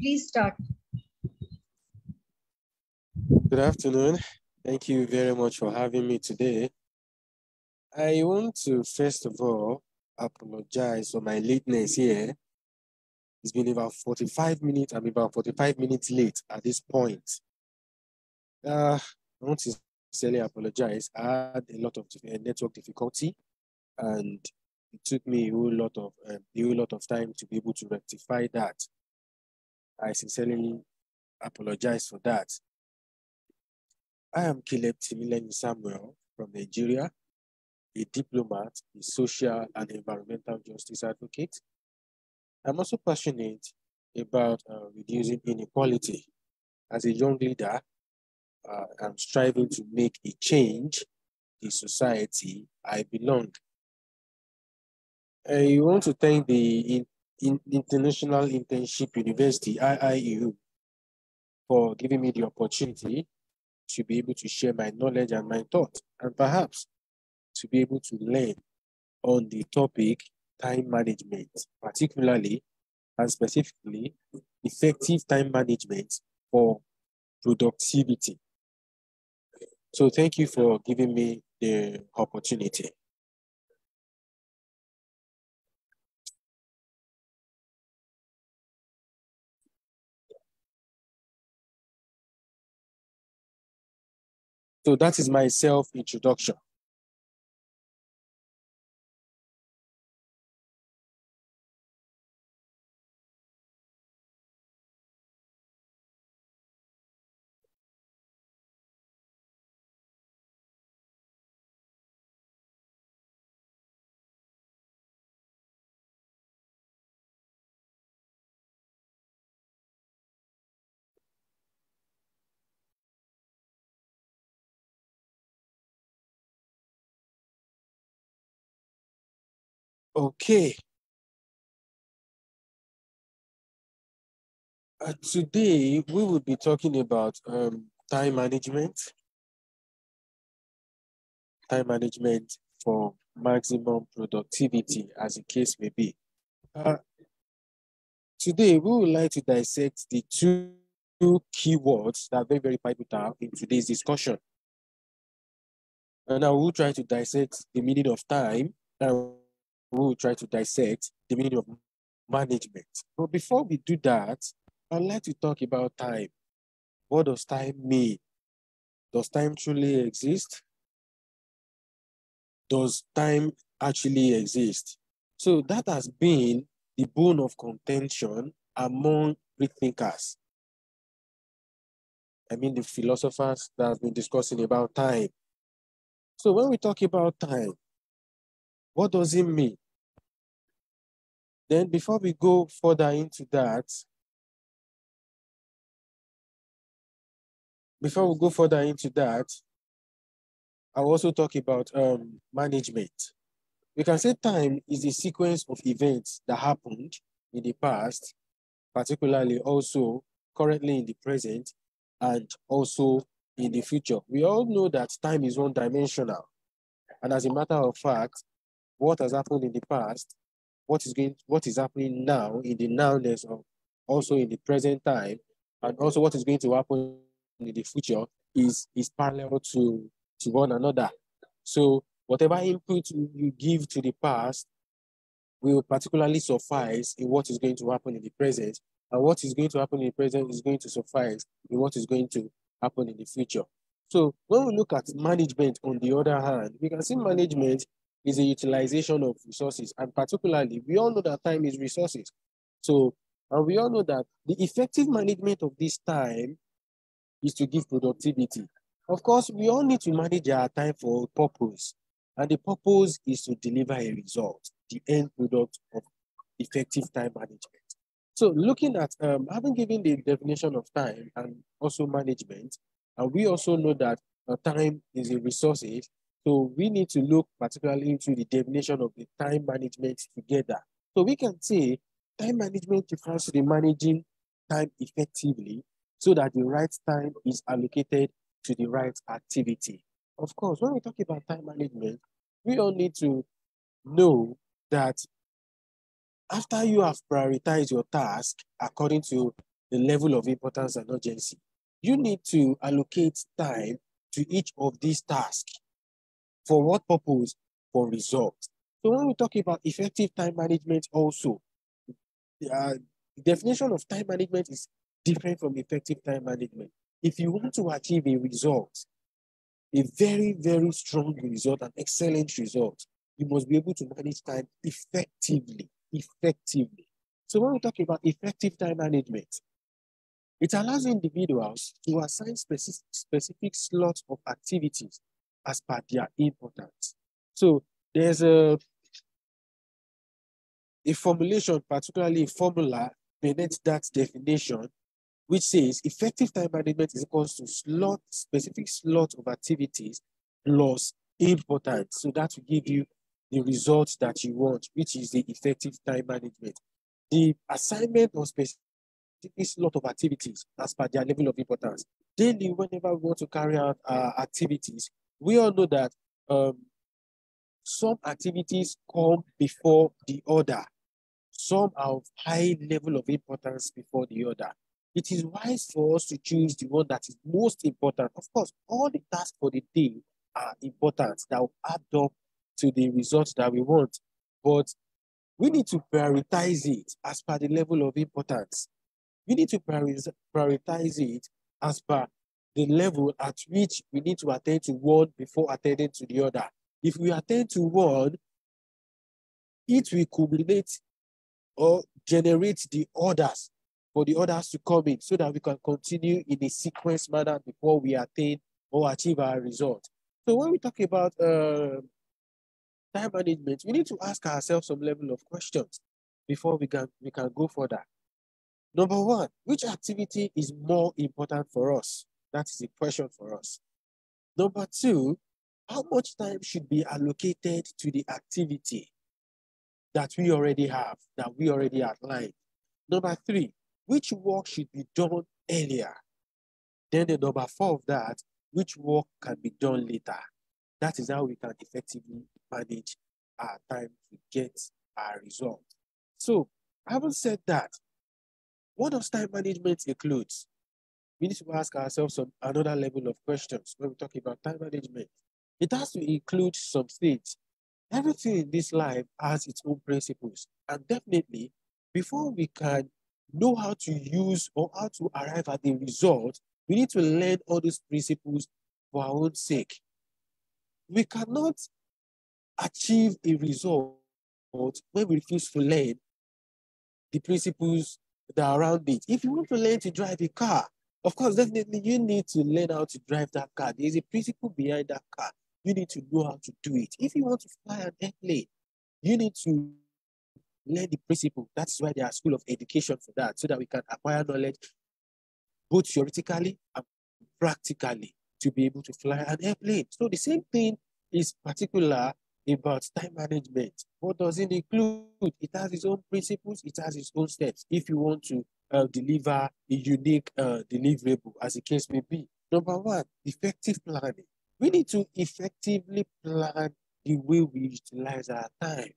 Please start. Good afternoon. Thank you very much for having me today. I want to first of all apologize for my lateness here. It's been about 45 minutes. I'm about 45 minutes late at this point. I want to sincerely apologize. I had a lot of network difficulty, and it took me a whole lot of time to be able to rectify that. I sincerely apologize for that. I am TIMILEHIN Samuel from Nigeria, a diplomat, a social and environmental justice advocate. I'm also passionate about reducing inequality. As a young leader, I'm striving to make a change in society I belong. I want to thank the International Internship University, IIU, for giving me the opportunity to be able to share my knowledge and my thoughts, and perhaps to be able to learn on the topic time management, particularly and specifically effective time management for productivity. So thank you for giving me the opportunity. So that is my self-introduction. Okay. Today, we will be talking about time management for maximum productivity, as the case may be. Today, we would like to dissect the two keywords that are very, very pivotal in today's discussion. And I will try to dissect the meaning of time, and we will try to dissect the meaning of management. But before we do that, I'd like to talk about time. What does time mean? Does time truly exist? Does time actually exist? So that has been the bone of contention among great thinkers. I mean, the philosophers that have been discussing about time. So when we talk about time, what does it mean? Then before we go further into that, I'll also talk about management. We can say time is a sequence of events that happened in the past, particularly also currently in the present, and also in the future. We all know that time is one-dimensional. And as a matter of fact, what has happened in the past, what is happening now in the nowness of also in the present time, and also what is going to happen in the future is parallel to one another. So whatever input you give to the past will particularly suffice in what is going to happen in the present, and what is going to happen in the present is going to suffice in what is going to happen in the future. So when we look at management, on the other hand, we can see management is a utilization of resources, and particularly, we all know that time is resources. So, and we all know that the effective management of this time is to give productivity. Of course, we all need to manage our time for a purpose, and the purpose is to deliver a result, the end product of effective time management. So looking at, having given the definition of time and also management, and we also know that time is a resources, so we need to look particularly into the definition of the time management together. So we can say time management refers to the managing time effectively so that the right time is allocated to the right activity. Of course, when we talk about time management, we all need to know that after you have prioritized your task according to the level of importance and urgency. You need to allocate time to each of these tasks. For what purpose? For results. So when we talk about effective time management also, the definition of time management is different from effective time management. If you want to achieve a result, a very, very strong result, an excellent result, you must be able to manage time effectively. So when we talk about effective time management, it allows individuals to assign specific slots of activities as per their importance. So there's a formulation, particularly a formula beneath that definition, which says effective time management is equals to specific slot of activities plus importance. So that will give you the results that you want, which is the effective time management. The assignment of specific slot of activities as per their level of importance. Daily, whenever we want to carry out activities, we all know that some activities come before the other. Some are of high level of importance before the other. It is wise for us to choose the one that is most important. Of course, all the tasks for the day are important, that will add up to the results that we want. But we need to prioritize it as per the level of importance. We need to prioritize it as per the level at which we need to attend to one before attending to the other. If we attend to one, it will culminate or generate the orders for the others to come in so that we can continue in a sequence manner before we attain or achieve our result. So when we talk about time management, we need to ask ourselves some level of questions before we can go further. Number one, which activity is more important for us? That is a question for us. Number two, how much time should be allocated to the activity that we already have, that we already outlined? Number three, which work should be done earlier? Then the number four of that, which work can be done later? That is how we can effectively manage our time to get our result. So, having said that, what does time management includes? We need to ask ourselves another level of questions when we talk about time management. It has to include some things. Everything in this life has its own principles. And definitely, before we can know how to use or how to arrive at the result, we need to learn all these principles for our own sake. We cannot achieve a result when we refuse to learn the principles that are around it. If you want to learn to drive a car, of course, definitely you need to learn how to drive that car. There is a principle behind that car. You need to know how to do it. If you want to fly an airplane, you need to learn the principle. That's why there are school of education for that, so that we can acquire knowledge both theoretically and practically to be able to fly an airplane. So the same thing is particular about time management. What does it include? It has its own principles, it has its own steps. If you want to deliver a unique deliverable, as the case may be. Number one, effective planning. We need to effectively plan the way we utilize our time.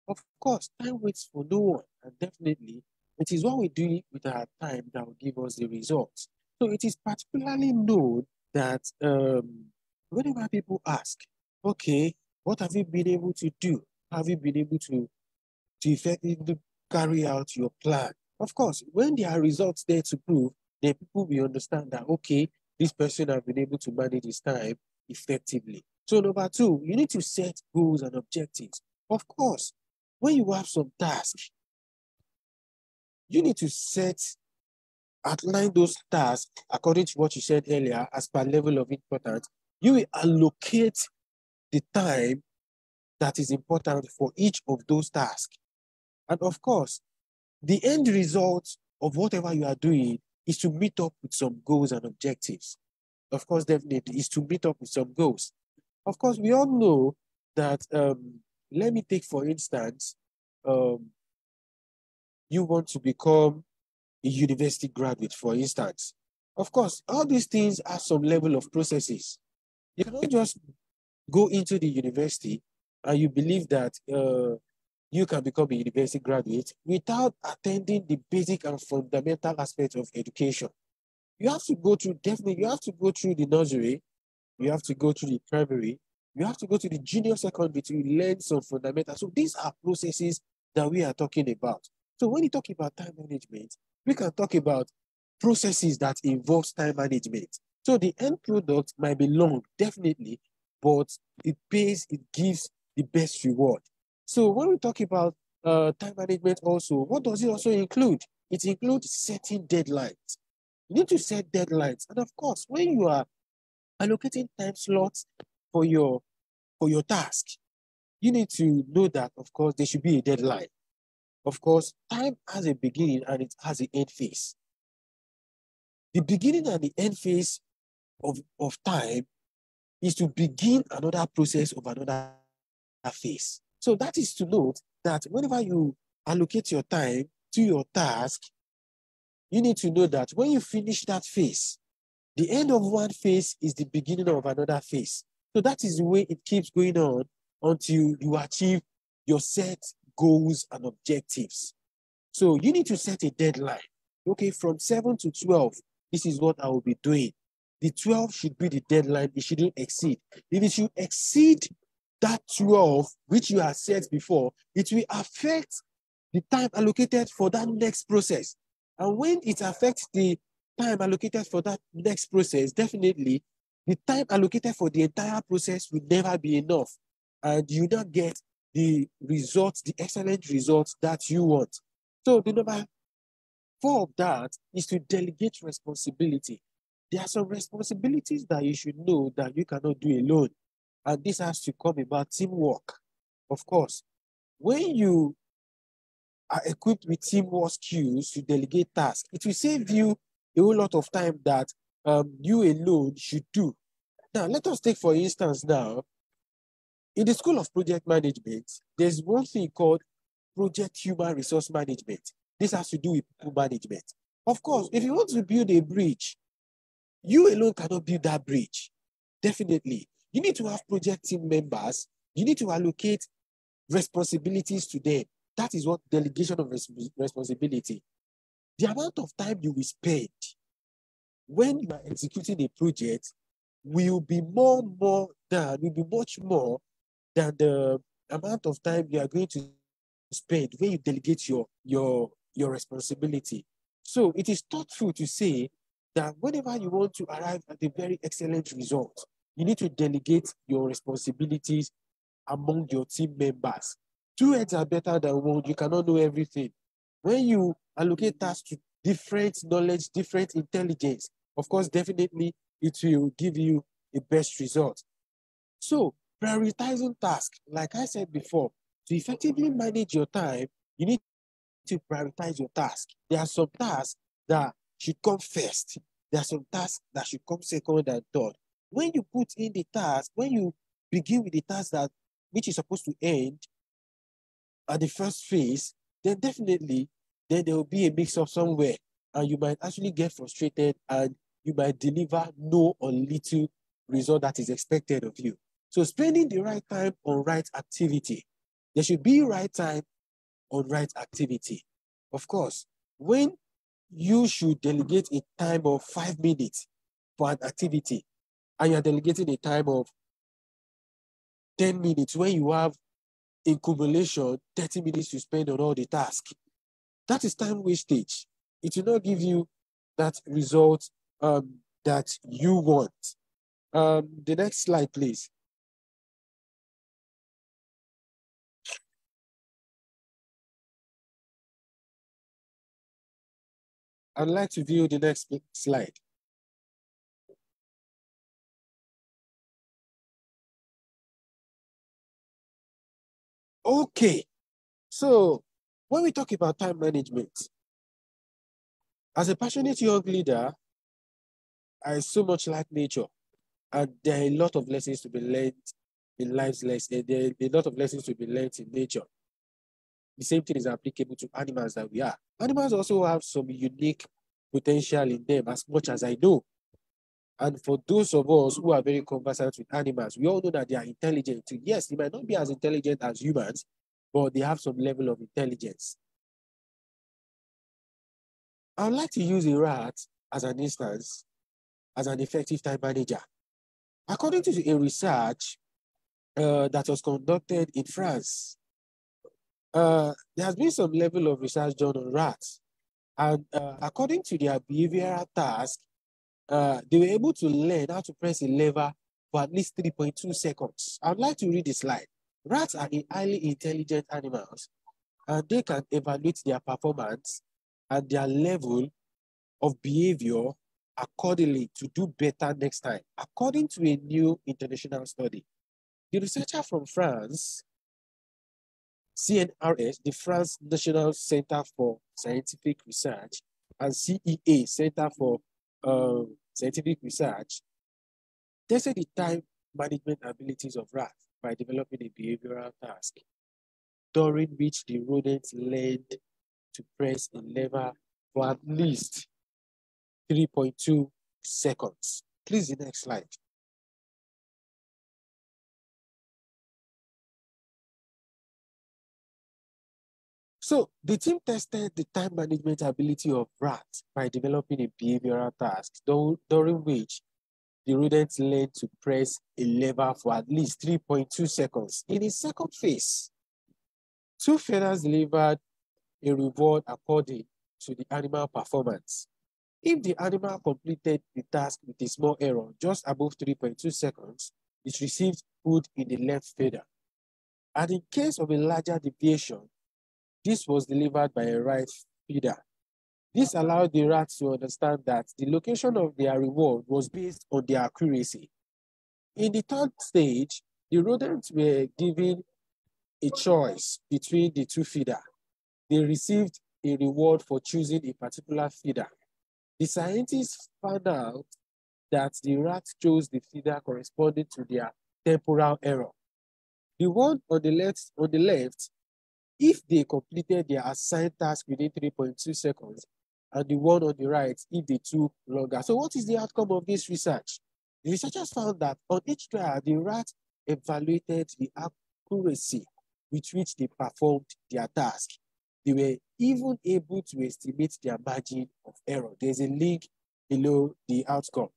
Of course, time waits for no one, and definitely it is what we do with our time that will give us the results. So it is particularly known that whenever people ask, okay, what have you been able to do? Have you been able to effectively carry out your plan? Of course, when there are results there to prove, then people will understand that, okay, this person has been able to manage his time effectively. So number two, you need to set goals and objectives. Of course, when you have some tasks, you need to outline those tasks according to what you said earlier as per level of importance. You will allocate the time that is important for each of those tasks. And of course, the end result of whatever you are doing is to meet up with some goals and objectives. Of course, definitely, is to meet up with some goals. Of course, we all know that, let me take, for instance, you want to become a university graduate, for instance. Of course, all these things have some level of processes. You cannot just go into the university and you believe that you can become a university graduate without attending the basic and fundamental aspects of education. You have to go through, definitely, you have to go through the nursery, you have to go through the primary, you have to go to the junior secondary to learn some fundamentals. So these are processes that we are talking about. So when you talk about time management, we can talk about processes that involve time management. So the end product might be long, definitely, but it pays, it gives the best reward. So when we talk about time management also, what does it also include? It includes setting deadlines. You need to set deadlines. And of course, when you are allocating time slots for your task, you need to know that, of course, there should be a deadline. Of course, time has a beginning and it has an end phase. The beginning and the end phase of time is to begin another process of another phase. So that is to note that whenever you allocate your time to your task, you need to know that when you finish that phase, the end of one phase is the beginning of another phase. So that is the way it keeps going on until you achieve your set goals and objectives. So you need to set a deadline. Okay, from 7 to 12, this is what I will be doing. The 12 should be the deadline. It shouldn't exceed. If it should exceed that 12, which you have set before, it will affect the time allocated for that next process. And when it affects the time allocated for that next process, definitely the time allocated for the entire process will never be enough. And you don't get the results, the excellent results that you want. So the number 4 of that is to delegate responsibility. There are some responsibilities that you should know that you cannot do alone. And this has to come about teamwork. Of course, when you are equipped with teamwork skills to delegate tasks, it will save you a whole lot of time that you alone should do. Now, let us take, for instance, now, in the School of Project Management, there's one thing called Project Human Resource Management. This has to do with people management. Of course, if you want to build a bridge, you alone cannot build that bridge. Definitely. You need to have project team members. You need to allocate responsibilities to them. That is what delegation of responsibility. The amount of time you will spend when you are executing a project will be more much more than the amount of time you are going to spend when you delegate your responsibility. So it is thoughtful to say that whenever you want to arrive at a very excellent result, you need to delegate your responsibilities among your team members. 2 heads are better than one. You cannot know everything. When you allocate tasks to different knowledge, different intelligence, of course, definitely it will give you a best result. So prioritizing tasks, like I said before, to effectively manage your time, you need to prioritize your task. There are some tasks that should come first. There are some tasks that should come second and third. When you put in the task, when you begin with the task that which is supposed to end at the first phase, then definitely then there will be a mix-up somewhere, and you might actually get frustrated and you might deliver no or little result that is expected of you. So spending the right time on right activity. There should be right time on right activity. Of course, when you should delegate a time of 5 minutes for an activity, and you're delegating a time of 10 minutes when you have in cumulation 30 minutes to spend on all the tasks, that is time wastage. It will not give you that result that you want. The next slide, please. I'd like to view the next slide. Okay, so when we talk about time management, as a passionate young leader, I so much like nature, and there are a lot of lessons to be learned in life's lessons. There are a lot of lessons to be learned in nature. The same thing is applicable to animals that we are. Animals also have some unique potential in them, as much as I know. And for those of us who are very conversant with animals, we all know that they are intelligent too. Yes, they might not be as intelligent as humans, but they have some level of intelligence. I would like to use a rat as an instance, as an effective time manager. According to a research that was conducted in France, there has been some level of research done on rats. And according to their behavioral task, they were able to learn how to press a lever for at least 3.2 seconds. I'd like to read the slide. Rats are highly intelligent animals, and they can evaluate their performance and their level of behavior accordingly to do better next time, according to a new international study. The researcher from France, CNRS, the France National Center for Scientific Research, and CEA, Center for Scientific Research, tested the time management abilities of rats by developing a behavioral task, during which the rodents learned to press a lever for at least 3.2 seconds. Please, the next slide. So the team tested the time management ability of rats by developing a behavioral task during which the rodents learned to press a lever for at least 3.2 seconds. In the second phase, 2 feathers delivered a reward according to the animal performance. If the animal completed the task with a small error just above 3.2 seconds, it received food in the left feather. And in case of a larger deviation, this was delivered by a right feeder. This allowed the rats to understand that the location of their reward was based on their accuracy. In the third stage, the rodents were given a choice between the 2 feeders. They received a reward for choosing a particular feeder. The scientists found out that the rats chose the feeder corresponding to their temporal error. The one on the left, if they completed their assigned task within 3.2 seconds, and the one on the right, if they took longer. So what is the outcome of this research? The researchers found that on each trial, the rats evaluated the accuracy with which they performed their task. They were even able to estimate their margin of error. There's a link below the outcome.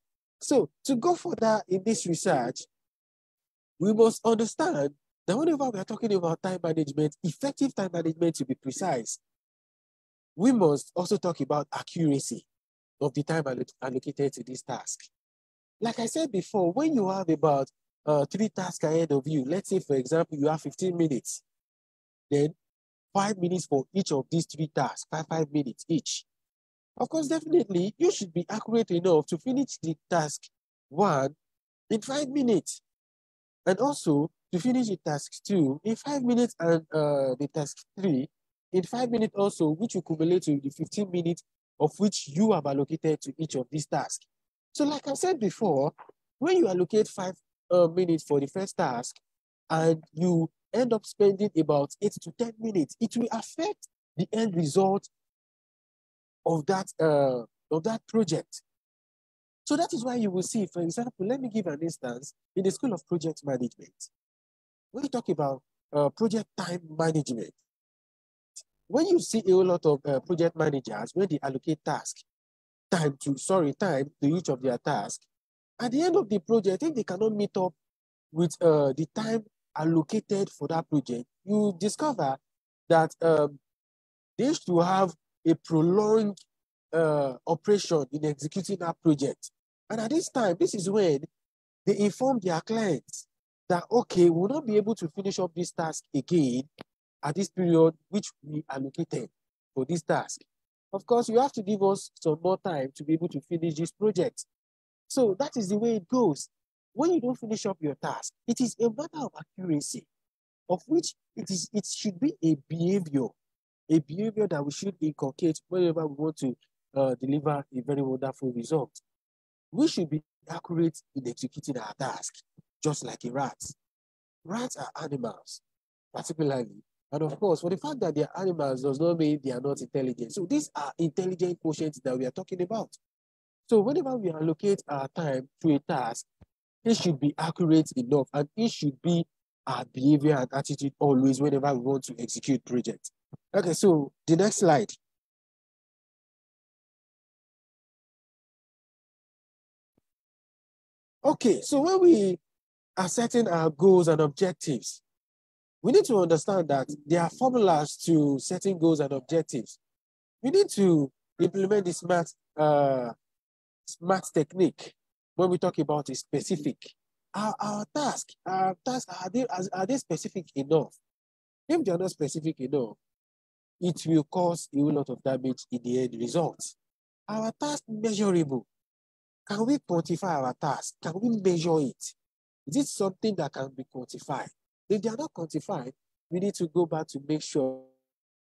So to go further in this research, we must understand that whenever we are talking about time management, effective time management to be precise, we must also talk about accuracy of the time allocated to this task. Like I said before, when you have about 3 tasks ahead of you, let's say, for example, you have 15 minutes, then 5 minutes for each of these 3 tasks, 5 minutes each. Of course, definitely, you should be accurate enough to finish the task 1 in 5 minutes. And also to finish the task 2 in 5 minutes and the task 3 in 5 minutes also, which will cumulate to the 15 minutes of which you have allocated to each of these tasks. So like I said before, when you allocate 5 minutes for the first task and you end up spending about 8 to 10 minutes, it will affect the end result of that project. So that is why you will see, for example, let me give an instance in the School of Project Management. When you talk about project time management, when you see a whole lot of project managers, when they allocate time to each of their tasks, at the end of the project, if they cannot meet up with the time allocated for that project, you discover that they should have a prolonged operation in executing that project. And at this time, this is when they inform their clients that, okay, we'll not be able to finish up this task again at this period which we allocated for this task. Of course, you have to give us some more time to be able to finish this project. So that is the way it goes. When you don't finish up your task, it is a matter of accuracy, of which it should be a behavior that we should inculcate whenever we want to deliver a very wonderful result. We should be accurate in executing our task, just like a rat. Rats are animals, particularly. And of course, for the fact that they are animals does not mean they are not intelligent. So these are intelligent quotients that we are talking about. So whenever we allocate our time to a task, it should be accurate enough and it should be our behavior and attitude always whenever we want to execute projects. Okay, so the next slide. Okay, so when we are setting our goals and objectives, we need to understand that there are formulas to setting goals and objectives. We need to implement the smart technique when we talk about a specific. Our tasks, are they specific enough? If they are not specific enough, it will cause a whole lot of damage in the end result. Our task measurable. Can we quantify our task? Can we measure it? Is it something that can be quantified? If they are not quantified, we need to go back to make sure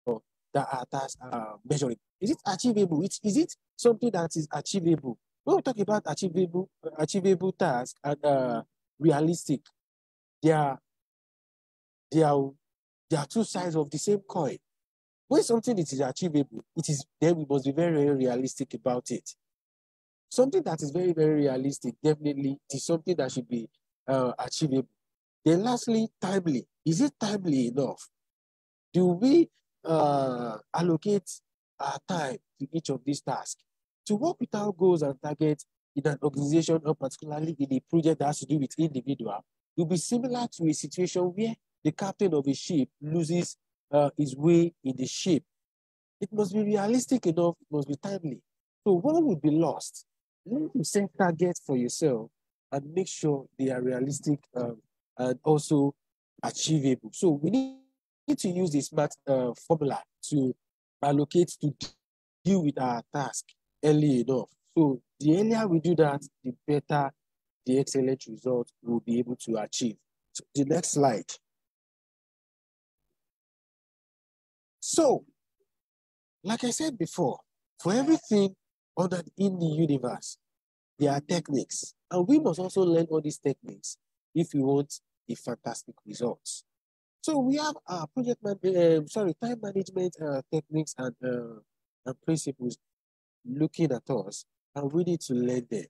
that our tasks are measurable. Is it achievable? Is it something that is achievable? When we talk about achievable tasks and realistic, they are two sides of the same coin. When something is achievable, then we must be very, very realistic about it. Something that is very, very realistic, definitely, is something that should be achievable. Then lastly, timely. Is it timely enough? Do we allocate our time to each of these tasks? To work with our goals and targets in an organization, or particularly in a project that has to do with individual, will be similar to a situation where the captain of a ship loses his way in the ship. It must be realistic enough, it must be timely. So what would be lost? Learn to set targets for yourself and make sure they are realistic and also achievable. So we need to use the smart formula to allocate to deal with our task early enough. So the earlier we do that, the better the excellent result we'll be able to achieve. So the next slide. So, like I said before, for everything in the universe, there are techniques. And we must also learn all these techniques if we want a fantastic results. So we have time management techniques and principles looking at us, and we need to learn them.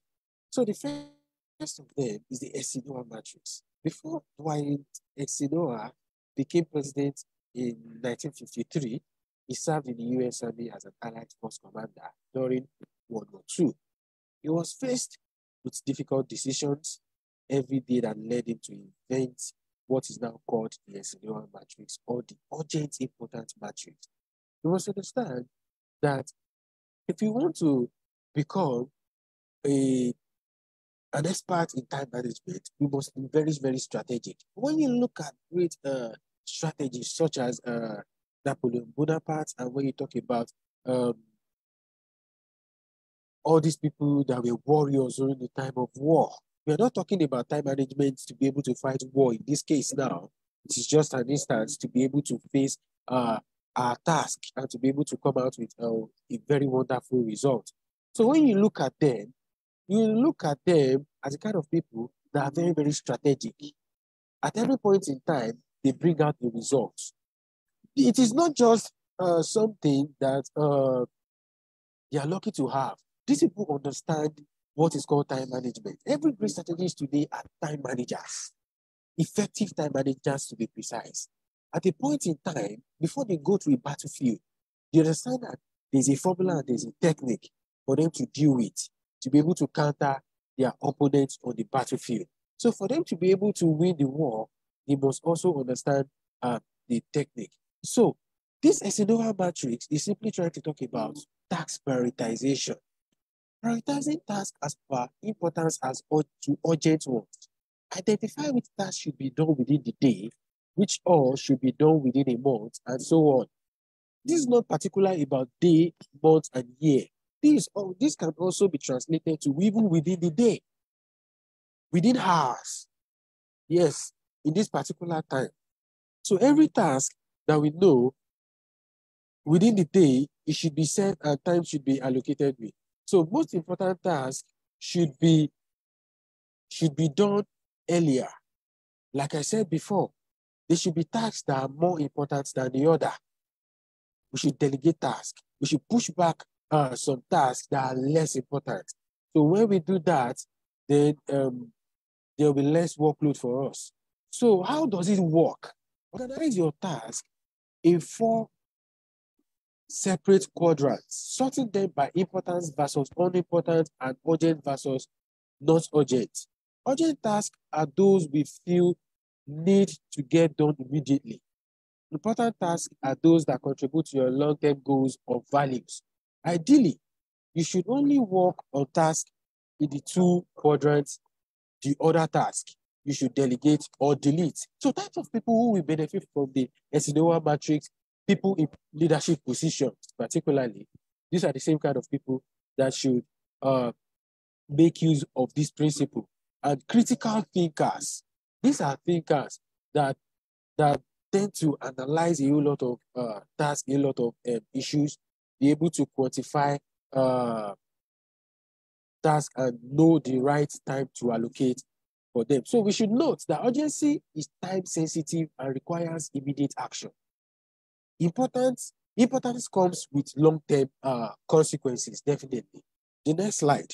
So the first of them is the Eisenhower matrix. Before Dwight Eisenhower became president in 1953, he served in the U.S. Army as an Allied Force commander during World War II. He was faced with difficult decisions every day that led him to invent what is now called the Eisenhower matrix, or the urgent important matrix. You must understand that if you want to become an expert in time management, you must be very, very strategic. When you look at great strategies such as Napoleon Bonaparte, and when you talk about all these people that were warriors during the time of war, we are not talking about time management to be able to fight war. In this case now, it is just an instance to be able to face our task and to be able to come out with a very wonderful result. So when you look at them as the kind of people that are very, very strategic. At every point in time, they bring out the results. It is not just something that they are lucky to have. These people understand what is called time management. Every great strategist today are time managers, effective time managers to be precise. At a point in time, before they go to a battlefield, they understand that there's a formula and there's a technique for them to deal with, to be able to counter their opponents on the battlefield. So for them to be able to win the war, they must also understand the technique. So this Eisenhower matrix is simply trying to talk about task prioritization. Prioritizing tasks as per importance as to urgent ones. Identify which tasks should be done within the day, which all should be done within a month, and so on. This is not particular about day, month, and year. This can also be translated to even within the day, within hours. Yes, in this particular time. So every task that we know within the day, it should be set and time should be allocated with. So most important tasks should be done earlier. Like I said before, there should be tasks that are more important than the other. We should delegate tasks. We should push back some tasks that are less important. So when we do that, then there will be less workload for us. So how does it work? Organize your task in 4 separate quadrants, sorting them by importance versus unimportant and urgent versus not urgent. Urgent tasks are those we feel need to get done immediately. Important tasks are those that contribute to your long-term goals or values. Ideally, you should only work on tasks in the 2 quadrants. The other task, you should delegate or delete. So types of people who will benefit from the Eisenhower matrix, people in leadership positions, particularly, these are the same kind of people that should make use of this principle. And critical thinkers, these are thinkers that tend to analyze a whole lot of tasks, a lot of issues, be able to quantify tasks and know the right time to allocate for them. So we should note that urgency is time sensitive and requires immediate action. Importance comes with long-term consequences, definitely. The next slide.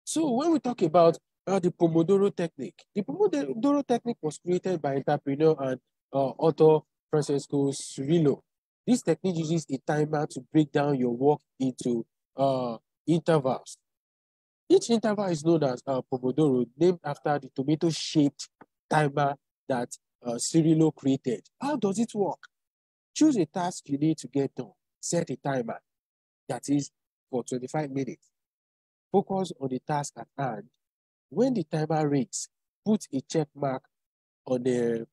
So when we talk about the Pomodoro technique, the Pomodoro technique was created by entrepreneur and author Francesco Cirillo. This technique uses a timer to break down your work into intervals. Each interval is known as Pomodoro, named after the tomato-shaped timer that Cirillo created. How does it work? Choose a task you need to get done. Set a timer, that is for 25 minutes. Focus on the task at hand. When the timer rings, put a check mark on a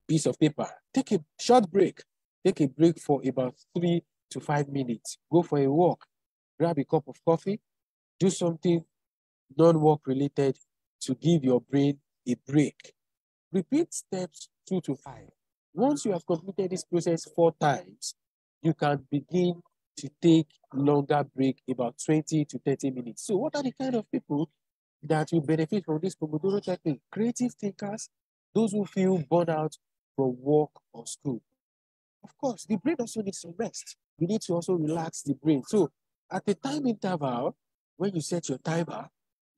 piece of paper. Take a short break. Take a break for about 3 to 5 minutes. Go for a walk. Grab a cup of coffee. Do something non-work related to give your brain a break. Repeat steps 2 to 5. Once you have completed this process 4 times, you can begin to take longer break, about 20 to 30 minutes. So what are the kind of people that will benefit from this Pomodoro technique? Creative thinkers, those who feel burnt out from work or school. Of course, the brain also needs some rest. You need to also relax the brain. So at the time interval, when you set your timer,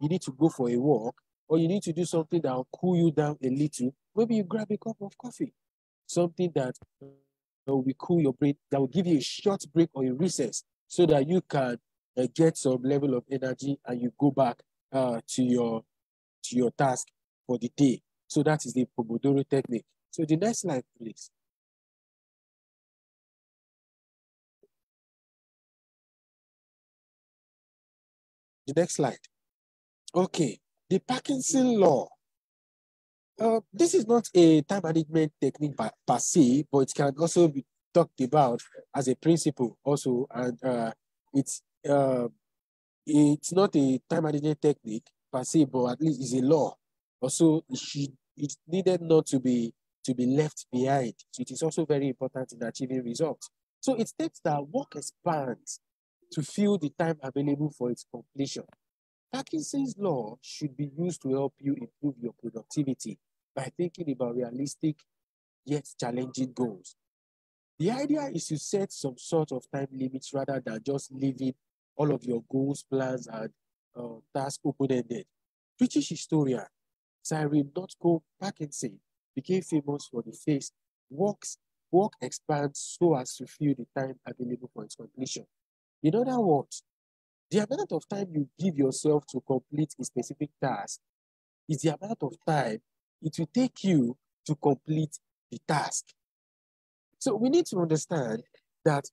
you need to go for a walk, or you need to do something that will cool you down a little. Maybe you grab a cup of coffee, something that will cool your brain, that will give you a short break or a recess so that you can get some level of energy and you go back to your task for the day. So that is the Pomodoro technique. So the next slide, please. The next slide. Okay, the Parkinson law. This is not a time management technique per se, but it can also be talked about as a principle also, and it's not a time management technique per se, but at least it's a law. Also, it's needed not to be left behind. So it is also very important in achieving results. So it states that work expands to fill the time available for its completion. Parkinson's law should be used to help you improve your productivity by thinking about realistic yet challenging goals. The idea is to set some sort of time limits rather than just leaving all of your goals, plans, and tasks open-ended. British historian Cyril Notco Parkinson became famous for the phrase, work expands so as to fill the time available for its completion. In other words, the amount of time you give yourself to complete a specific task is the amount of time it will take you to complete the task. So we need to understand that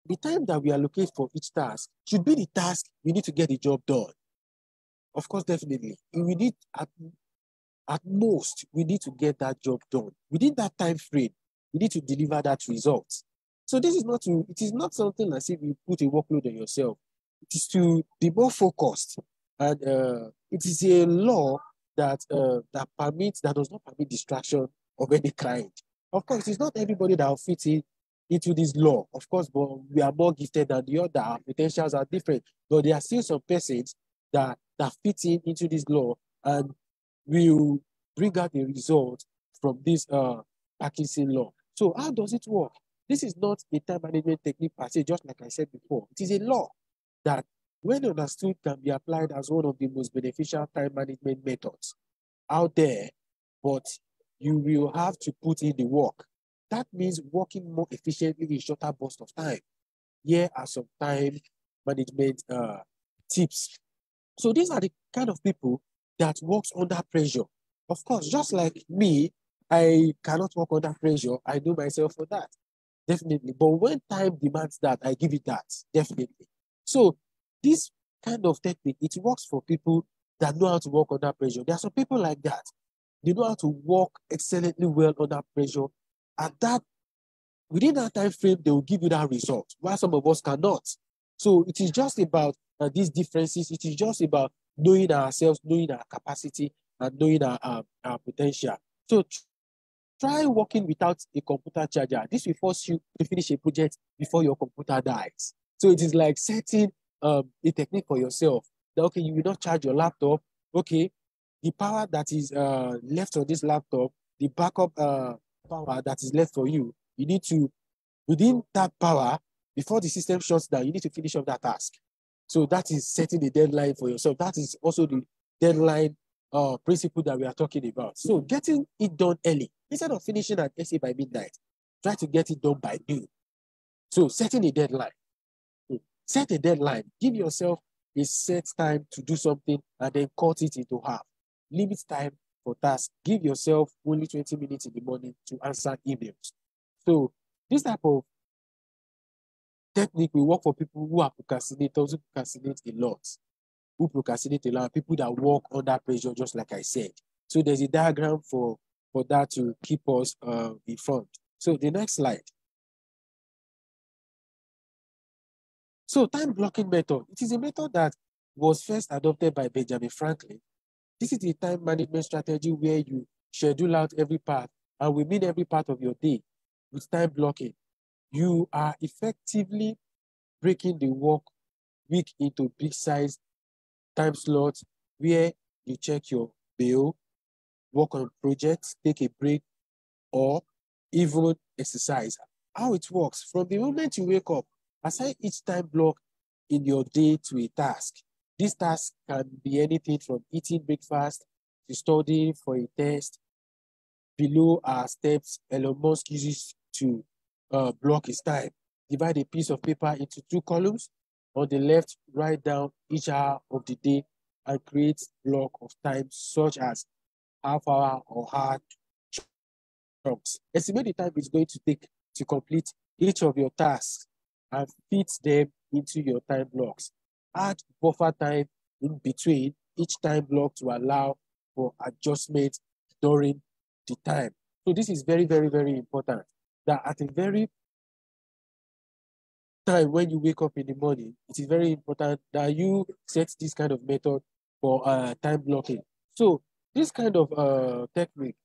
the time that we allocate for each task should be the task we need to get the job done. Of course, definitely. We need, at most, we need to get that job done. Within that time frame, we need to deliver that result. So it is not something as if you put a workload on yourself. It is to be more focused. And it is a law that does not permit distraction of any kind. Of course, it's not everybody that will fit into this law. Of course, but we are more gifted than the other. Our potentials are different. But there are still some persons that fit into this law and will bring out a result from this Parkinson law. So how does it work? This is not a time management technique per se, just like I said before. It is a law that when understood, can be applied as one of the most beneficial time management methods out there, but you will have to put in the work. That means working more efficiently in shorter bursts of time. Here are some time management tips. So these are the kind of people that works under pressure. Of course, just like me, I cannot work under pressure. I know myself for that. Definitely. But when time demands that, I give it that. Definitely. So this kind of technique, it works for people that know how to work under pressure. There are some people like that. They know how to work excellently well under pressure. And that within that time frame, they will give you that result, while some of us cannot. So it is just about these differences. It is just about knowing ourselves, knowing our capacity, and knowing our potential. So try working without a computer charger. This will force you to finish a project before your computer dies. So it is like setting a technique for yourself. That, okay, you will not charge your laptop. Okay, the power that is left on this laptop, the backup power that is left for you, you need to, within that power, before the system shuts down, you need to finish up that task. So that is setting the deadline for yourself. That is also the deadline principle that we are talking about. So getting it done early, instead of finishing at, let's say, by midnight, try to get it done by noon. So setting a deadline. Set a deadline. Give yourself a set time to do something and then cut it into half. Limit time for tasks. Give yourself only 20 minutes in the morning to answer emails. So this type of technique will work for people who are procrastinators, who procrastinate a lot, people that work under pressure, just like I said. So there's a diagram for that to keep us in front. So the next slide. So time blocking method. It is a method that was first adopted by Benjamin Franklin. This is a time management strategy where you schedule out every part, and we mean every part of your day with time blocking. You are effectively breaking the work week into big size time slots where you check your bill, work on projects, take a break, or even exercise. How it works: from the moment you wake up, assign each time block in your day to a task. This task can be anything from eating breakfast to studying for a test. Below are steps Elon Musk uses to block his time. Divide a piece of paper into 2 columns. On the left, write down each hour of the day and create block of time such as half hour or hour chunks. Estimate the time it's going to take to complete each of your tasks and fit them into your time blocks. Add buffer time in between each time block to allow for adjustment during the time. So this is very, very, very important, that at a very time when you wake up in the morning, it is very important that you set this kind of method for time blocking. So this kind of technique,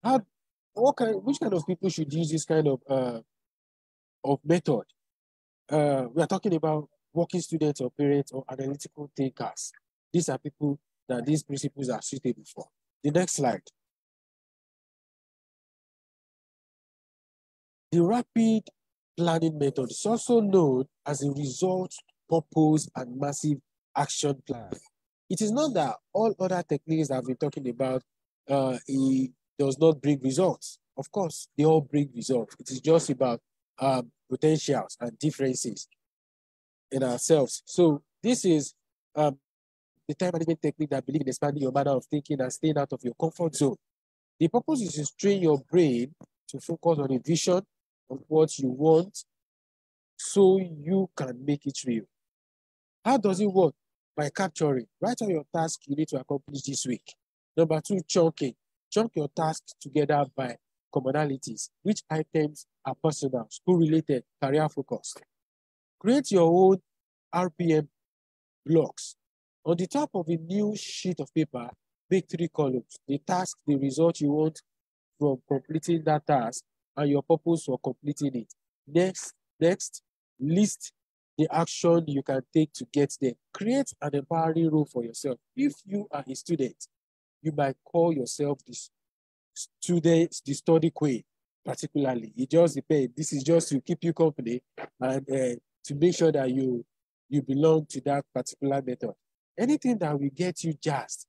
which kind of people should use this kind of method? We are talking about working students or parents or analytical thinkers. These are people that these principles are suitable for. The next slide. The rapid planning method is also known as a result, purpose, and massive action plan. It is not that all other techniques I've been talking about it does not bring results. Of course, they all bring results. It is just about potentials and differences in ourselves. So this is the time management technique that believe in expanding your manner of thinking and staying out of your comfort zone. The purpose is to train your brain to focus on a vision of what you want so you can make it real. How does it work? By capturing. Write all your tasks you need to accomplish this week. Number 2, chunking. Chunk your tasks together by commonalities. Which items are personal, school-related, career-focused? Create your own RPM blocks. On the top of a new sheet of paper, make 3 columns. The task, the result you want from completing that task, and your purpose for completing it. Next, list the action you can take to get there. Create an empowering role for yourself. If you are a student, you might call yourself the study queen, particularly. It just depends. This is just to keep you company and to make sure that you you belong to that particular method. Anything that will get you jazzed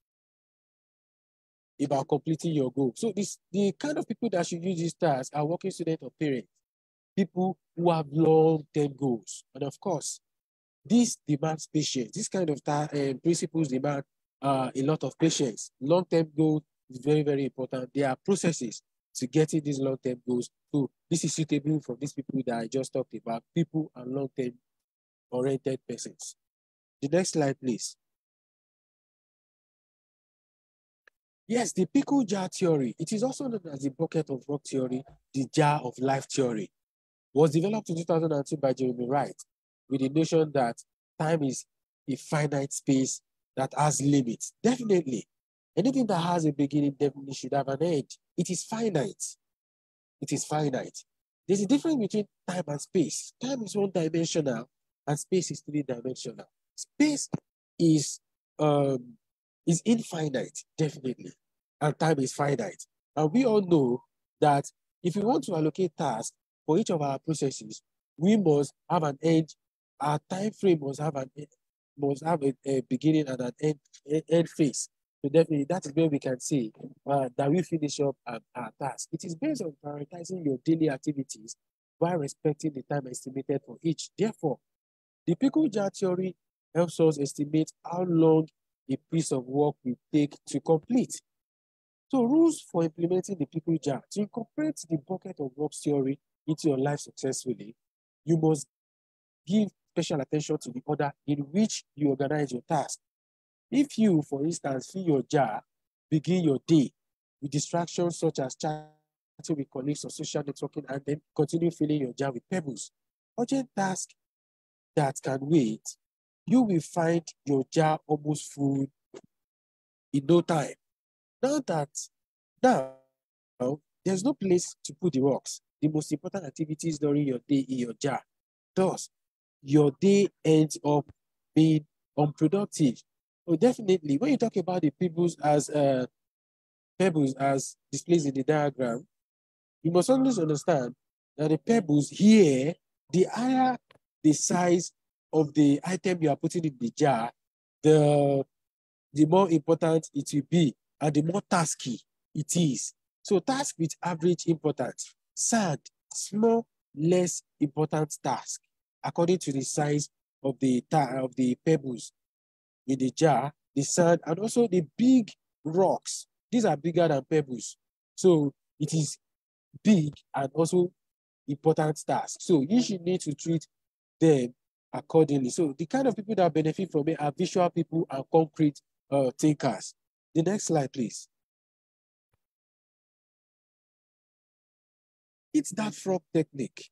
about completing your goal. So the kind of people that should use these tasks are working students or parents, people who have long-term goals. And of course, this demands patience. This kind of principles demand a lot of patience. Long-term goals is very, very important. There are processes to getting these long-term goals. So this is suitable for these people that I just talked about, people and long-term oriented persons. The next slide, please. Yes, the pickle jar theory. It is also known as the bucket of rock theory, the jar of life theory. Was developed in 2002 by Jeremy Wright with the notion that time is a finite space that has limits. Definitely, anything that has a beginning definitely should have an end. It is finite. It is finite. There's a difference between time and space. Time is one-dimensional and space is three-dimensional. Space is infinite, definitely, and time is finite. And we all know that if we want to allocate tasks for each of our processes, we must have an end. Our time frame must have a beginning and an end phase. So definitely, that is where we can say that we finish up our task. It is based on prioritizing your daily activities while respecting the time estimated for each. Therefore, the pickle jar theory helps us estimate how long a piece of work will take to complete. So rules for implementing the pickle jar. To incorporate the bucket of work theory into your life successfully, you must give special attention to the order in which you organize your task. If you, for instance, fill your jar, begin your day with distractions such as chatting with colleagues or social networking, and then continue filling your jar with pebbles, urgent tasks that can wait, you will find your jar almost full in no time. Now, there's no place to put the rocks, the most important activities during your day in your jar. Thus, your day ends up being unproductive. So definitely, when you talk about the pebbles as displayed in the diagram, you must always understand that the pebbles here, the higher the size of the item you are putting in the jar, the more important it will be and the more tasky it is. So task with average importance, sand, small, less important task, according to the size of the pebbles in the jar, the sand, and also the big rocks. These are bigger than pebbles. So it is big and also important tasks. So you should need to treat them accordingly. So the kind of people that benefit from it are visual people and concrete thinkers. The next slide, please. It's that frog technique.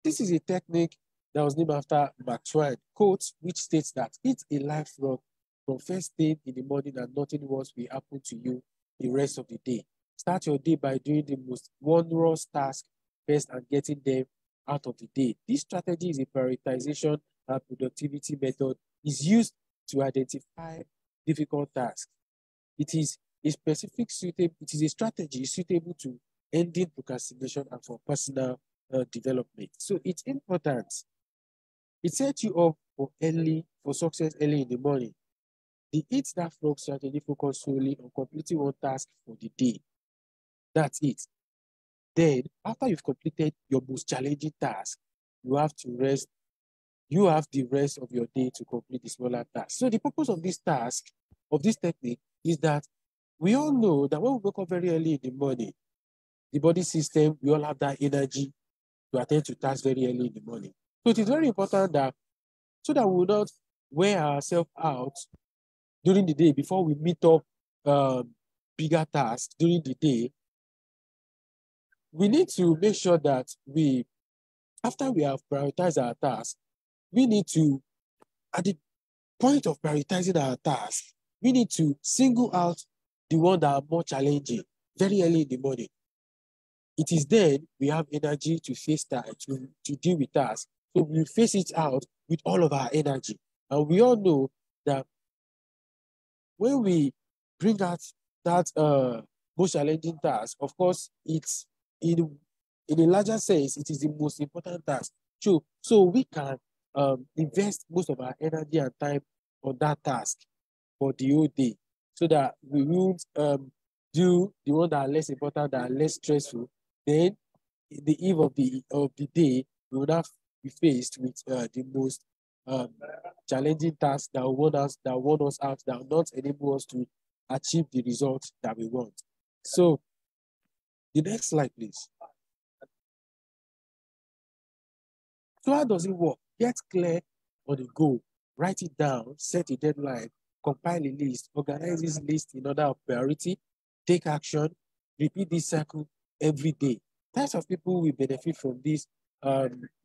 This is a technique that was named after Mark Twain, quote, which states that eat a live frog from first thing in the morning and nothing worse will happen to you the rest of the day. Start your day by doing the most wondrous task first and getting them out of the day. This strategy is a prioritization and productivity method. Is used to identify difficult tasks. It is a strategy suitable to ending procrastination and for personal development. So it's important. It sets you up for success early in the morning. The Eat That Frog strategy focus solely on completing one task for the day. That's it. Then, after you've completed your most challenging task, you have to rest. You have the rest of your day to complete the smaller task. So the purpose of this task, of this technique, is that we all know that when we wake up very early in the morning, the body system, we all have that energy to attend to tasks very early in the morning. So it is very important that so that we will not wear ourselves out during the day before we meet up bigger tasks during the day, we need to make sure that after we have prioritized our tasks, we need to, at the point of prioritizing our tasks, we need to single out the ones that are more challenging very early in the morning. It is then we have energy to face that, to deal with tasks. So we face it out with all of our energy. And we all know that when we bring out that most challenging task, of course, it's in a larger sense, it is the most important task. So we can invest most of our energy and time on that task for the whole day, so that we won't do the one that are less important, that are less stressful. Then in the eve of the day, we will not be faced with the most um, challenging tasks that want us out, that will not enable us to achieve the result that we want. So the next slide, please. So how does it work? Get clear on the goal, write it down, set a deadline, compile a list, organize this list in order of priority, take action, repeat this cycle every day. Types of people will benefit from this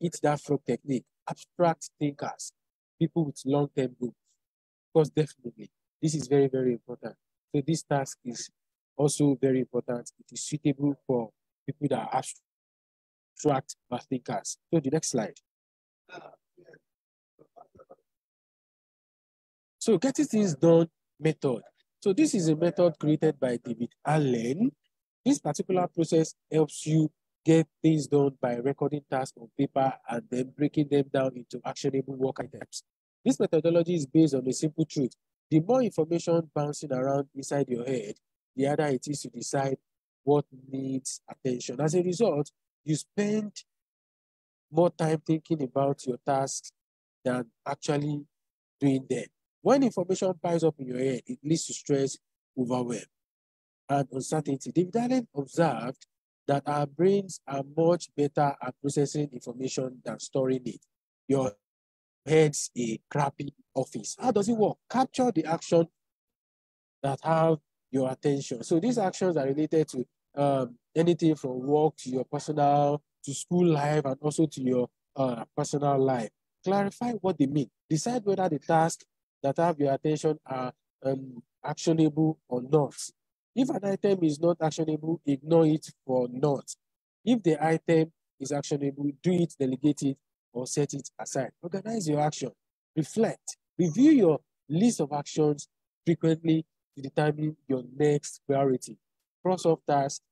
eat that frog technique. Abstract thinkers, people with long-term goals. Of course, definitely, this is very, very important. So this task is also very important. It is suitable for people that are abstract thinkers. So the next slide. So getting things done method. So this is a method created by David Allen. This particular process helps you get things done by recording tasks on paper and then breaking them down into actionable work items. This methodology is based on a simple truth. The more information bouncing around inside your head, the harder it is to decide what needs attention. As a result, you spend more time thinking about your tasks than actually doing them. When information piles up in your head, it leads to stress, overwhelm, and uncertainty. David Allen observed that our brains are much better at processing information than storing it. Your head's a crappy office. How does it work? Capture the action that have your attention. So these actions are related to anything from work to your personal, to school life, and also to your personal life. Clarify what they mean. Decide whether the tasks that have your attention are actionable or not. If an item is not actionable, ignore it for not. If the item is actionable, do it, delegate it, or set it aside. Organize your action. Reflect. Review your list of actions frequently to determine your next priority. Cross off tasks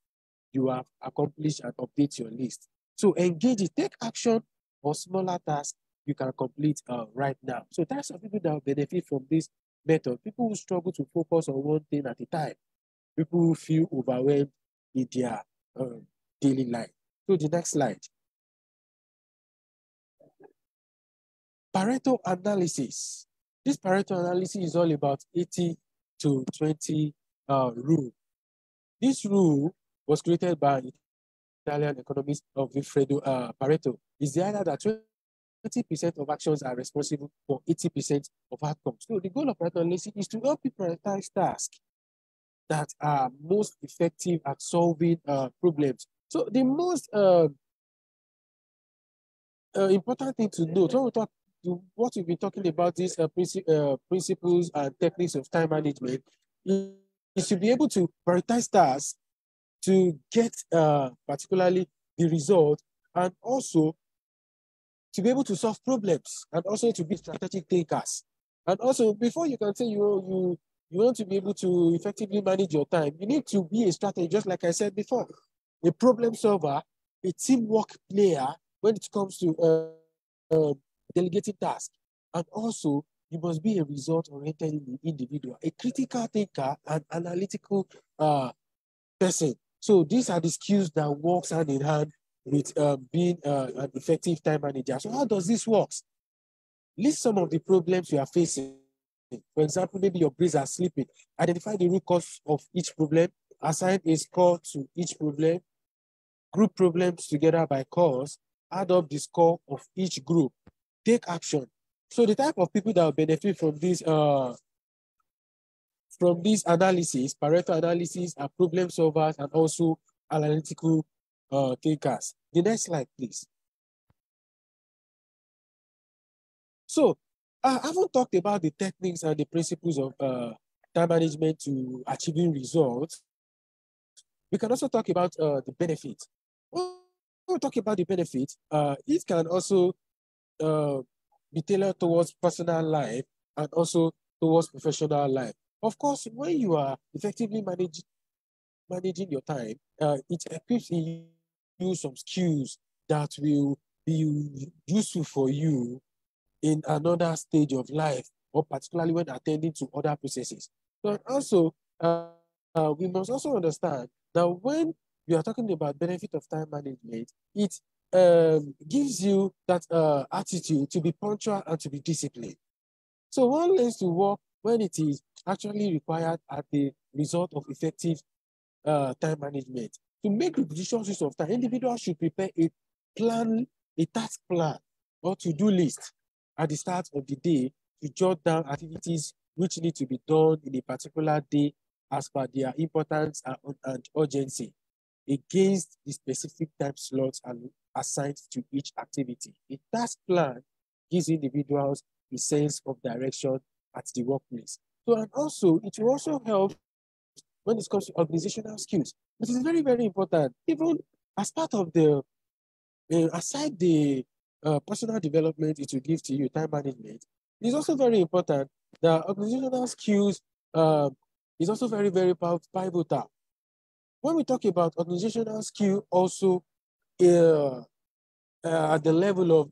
you have accomplished and update your list. So engage it. Take action on smaller tasks you can complete right now. So that's some people that will benefit from this method. People who struggle to focus on one thing at a time. People who feel overwhelmed in their daily life. So the next slide. Pareto analysis. This Pareto analysis is all about 80 to 20 rule. This rule was created by Italian economist of Vilfredo Pareto. It's the idea that 20% of actions are responsible for 80% of outcomes. So the goal of Pareto analysis is to help you prioritize tasks that are most effective at solving problems. So the most important thing to note when we talk what we've been talking about these principles and techniques of time management is to be able to prioritize tasks to get particularly the result, and also to be able to solve problems, and also to be strategic thinkers. And also, before you can say you want to be able to effectively manage your time, you need to be a strategist, just like I said before, a problem solver, a teamwork player when it comes to delegating tasks. And also, you must be a result-oriented individual, a critical thinker, and analytical person. So these are the skills that works hand in hand with being an effective time manager. So how does this work? List some of the problems you are facing. For example, maybe your brains are sleeping. Identify the root cause of each problem. Assign a score to each problem. Group problems together by cause. Add up the score of each group. Take action. So the type of people that will benefit from this analysis, Pareto analysis, are problem solvers and also analytical thinkers. The next slide, please. So I haven't talked about the techniques and the principles of time management to achieving results. We can also talk about the benefits. When we talk about the benefits, it can also be tailored towards personal life and also towards professional life. Of course, when you are effectively managing your time, it equips in you some skills that will be useful for you in another stage of life, or particularly when attending to other processes. But also, we must also understand that when you are talking about benefit of time management, it gives you that attitude to be punctual and to be disciplined. So one learns to work when it is actually required at the result of effective time management. To make the judicious use of time, individuals should prepare a task plan or to-do list at the start of the day to jot down activities which need to be done in a particular day as per their importance and urgency against the specific time slots and assigned to each activity. A task plan gives individuals a sense of direction at the workplace. So, and also, it will also help when it comes to organizational skills. It is very, very important. Even as part of the, aside the personal development it will give to you, time management, it is also very important that organizational skills is also very, very pivotal. When we talk about organizational skill also at the level of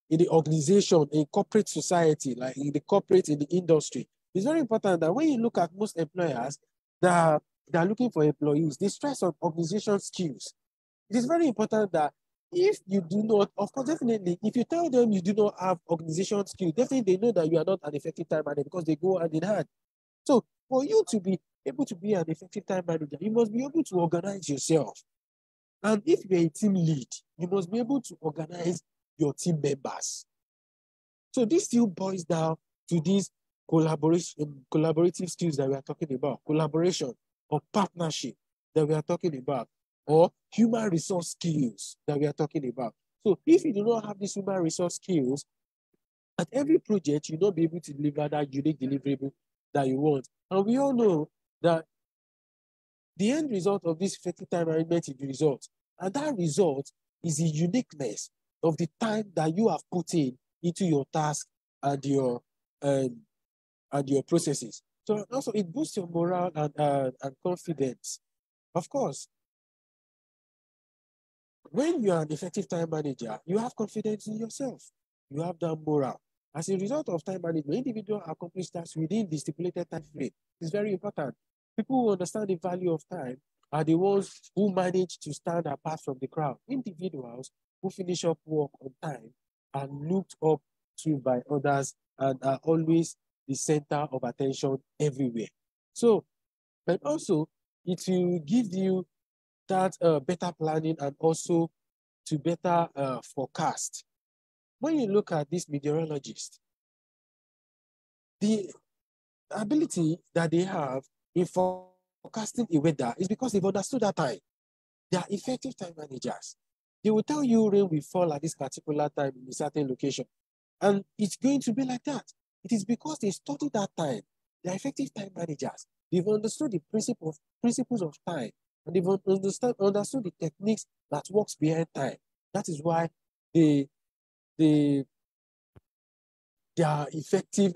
in the organization, in corporate society, like in the corporate, in the industry, it's very important that when you look at most employers that are looking for employees, they stress on organization skills. It is very important that if you do not, of course, definitely, if you tell them you do not have organization skills, definitely they know that you are not an effective time manager because they go hand in hand. So for you to be able to be an effective time manager, you must be able to organize yourself. And if you're a team lead, you must be able to organize your team members. So this still boils down to these collaborative skills that we are talking about, collaboration or partnership that we are talking about, or human resource skills that we are talking about. So if you do not have these human resource skills, at every project, you'll not be able to deliver that unique deliverable that you want. And we all know that the end result of this effective time management is the result. And that result is the uniqueness of the time that you have put in into your task and your processes. So also it boosts your morale and confidence. Of course, when you are an effective time manager, you have confidence in yourself. You have that morale. As a result of time management, individuals accomplish tasks within the stipulated time frame. It's very important. People who understand the value of time are the ones who manage to stand apart from the crowd. Individuals who finish up work on time are looked up to by others and are always the center of attention everywhere. So, and also, it will give you that better planning and also to better forecast. When you look at these meteorologists, the ability that they have in forecasting the weather is because they've understood that time. They are effective time managers. They will tell you rain will fall at this particular time in a certain location. And it's going to be like that. It is because they studied that time. They are effective time managers. They've understood the principles of time. And they've understood the techniques that works behind time. That is why they are effective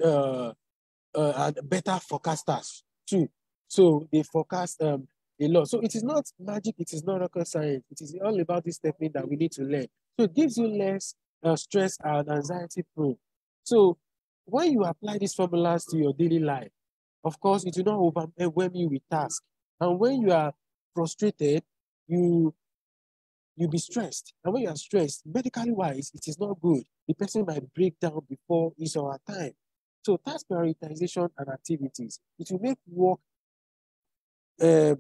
and better forecasters too. So they forecast a lot. So it is not magic, it is not rocket science. It is all about this technique that we need to learn. So it gives you less stress and anxiety prone. So when you apply these formulas to your daily life, of course, it will not overwhelm you with tasks. And when you are frustrated, you'll be stressed. And when you are stressed, medically wise, it is not good. The person might break down before his or her time. So task prioritization and activities, it will make work, it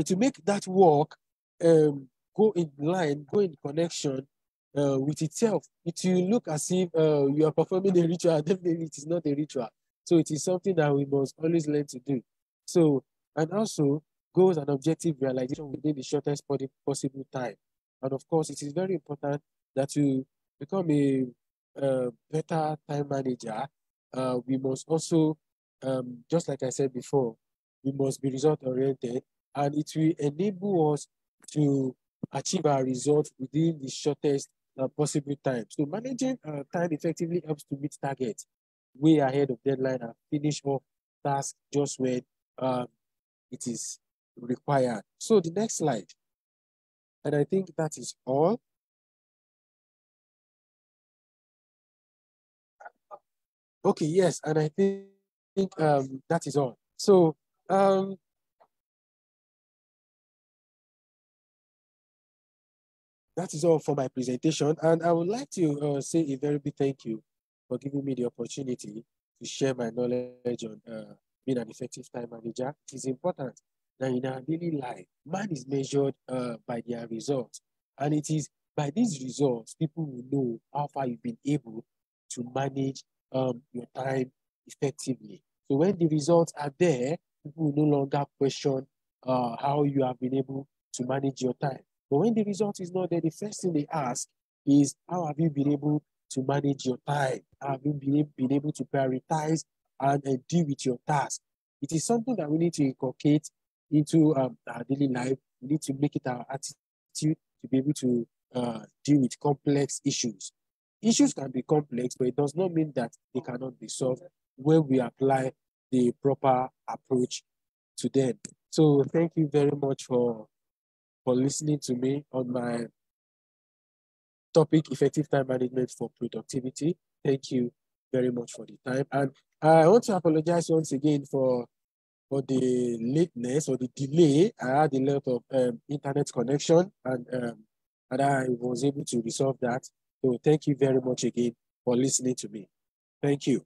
will make that work go in line, go in connection with itself. It will look as if you are performing a ritual. Definitely, it is not a ritual. So it is something that we must always learn to do. So, and also goals and objective realization within the shortest possible time. And of course, it is very important that you become a better time manager. We must also, just like I said before, we must be result oriented, and it will enable us to achieve our results within the shortest possible time. So managing time effectively helps to meet targets way ahead of deadline and finish off tasks just when it is required. So the next slide, and I think that is all. Okay, yes, and I think that is all. So that is all for my presentation, and I would like to say a very big thank you for giving me the opportunity to share my knowledge on being an effective time manager. It is important that in our daily life, man is measured by their results, and it is by these results people will know how far you've been able to manage your time effectively. So when the results are there, people will no longer question how you have been able to manage your time. But when the result is not there, the first thing they ask is, how have you been able to manage your time? Have you been able to prioritize and deal with your task? It is something that we need to inculcate into our daily life. We need to make it our attitude to be able to deal with complex issues. Issues can be complex, but it does not mean that they cannot be solved when we apply the proper approach to them. So thank you very much for listening to me on my topic, effective time management for productivity. Thank you very much for the time. And I want to apologize once again for the lateness or the delay. I had a lot of internet connection and I was able to resolve that. So thank you very much again for listening to me. Thank you.